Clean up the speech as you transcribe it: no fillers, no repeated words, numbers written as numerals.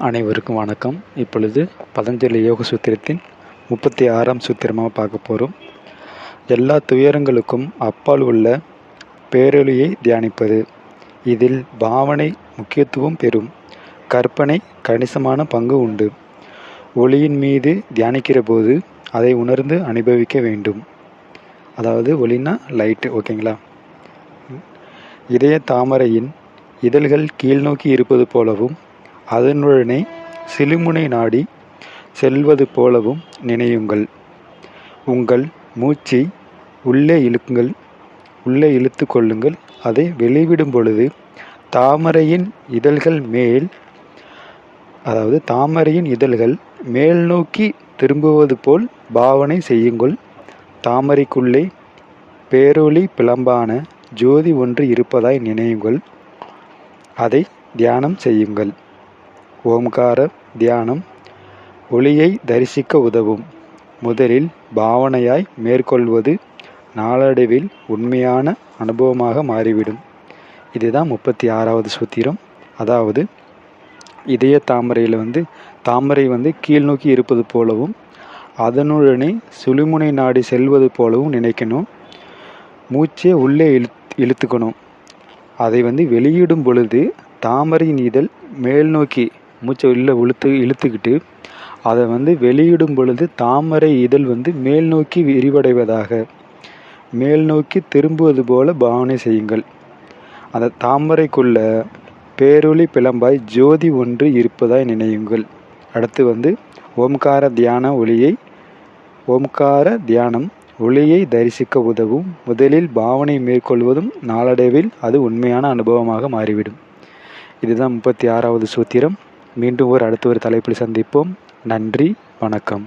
அனைவருக்கும் வணக்கம். இப்பொழுது பதஞ்சலி யோக சூத்திரத்தின் 36ஆம் சூத்திரமாக பார்க்க போகிறோம். எல்லா துயரங்களுக்கும் அப்பால் உள்ள பேரொளியை தியானிப்பது. இதில் பாவனை முக்கியத்துவம் பெறும். கற்பனை கணிசமான பங்கு உண்டு. ஒளியின் மீது தியானிக்கிற போது அதை உணர்ந்து அனுபவிக்க வேண்டும். அதாவது ஒளினா லைட்டு, ஓகேங்களா? இதய தாமரையின் இதழ்கள் கீழ்நோக்கி இருப்பது போலவும் அதனுடனே சிலிமுனை நாடி செல்வது போலவும் நினையுங்கள். உங்கள் மூச்சை உள்ளே இழுத்து கொள்ளுங்கள். அதை வெளிவிடும் பொழுது தாமரையின் இதழ்கள் மேல் நோக்கி திரும்புவது போல் பாவனை செய்யுங்கள். தாமரைக்குள்ளே பேரொளி பிளம்பான ஜோதி ஒன்று இருப்பதாய் நினையுங்கள். அதை தியானம் செய்யுங்கள். ஓம்கார தியானம் ஒளியை தரிசிக்க உதவும். முதலில் பாவனையாய் மேற்கொள்வது நாளடைவில் உண்மையான அனுபவமாக மாறிவிடும். இதுதான் 36வது சூத்திரம். அதாவது இதய தாமரையில் தாமரை கீழ்நோக்கி இருப்பது போலவும் அதனுடனே சுழிமுனை நாடி செல்வது போலவும் நினைக்கணும். மூச்சை உள்ளே இழுத்துக்கணும். அதை வெளியிடும் பொழுது தாமரையின் இதழ் மேல் நோக்கி மூச்சை உள்ளே இழுத்துக்கிட்டு அதை வெளியிடும் பொழுது தாமரை இதழ் மேல் நோக்கி விரிவடைவதாக, மேல் நோக்கி திரும்புவது போல பாவனை செய்யுங்கள். அந்த தாமரைக்குள்ள பேரொளி பிளம்பாய் ஜோதி ஒன்று இருப்பதாய் நினையுங்கள். அடுத்து ஓம்கார தியானம் ஒளியை தரிசிக்க உதவும். முதலில் பாவனை மேற்கொள்வதும் நாளடைவில் அது உண்மையான அனுபவமாக மாறிவிடும். இதுதான் 36வது சூத்திரம். மீண்டும் அடுத்த ஒரு தலைப்பில் சந்திப்போம். நன்றி, வணக்கம்.